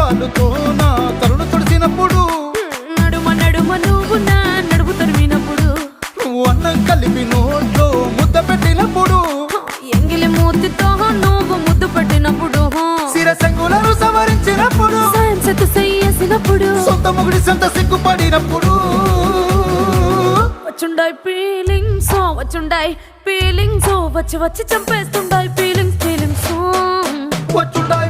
కాలుతో నా తరుణ తుడిసినప్పుడు నడుమ నడుమ నువ్వు నా నడుపు తరిమినప్పుడు నువ్వు అన్నం కలిపి నోట్లో ముద్ద పెట్టినప్పుడు ఎంగిలి మూతితో నువ్వు ముద్దు పెట్టినప్పుడు శిరసంగులను సవరించినప్పుడు సైన్సెత్ చేసినప్పుడు సొంత మొగుడి సొంత సిగ్గుపడినప్పుడు వచ్చుండాయి ఫీలింగ్స్ వచ్చుండాయి ఫీలింగ్స్ వచ్చి వచ్చి చంపేస్తుండాయి ఫీలింగ్స్ వచ్చుండాయి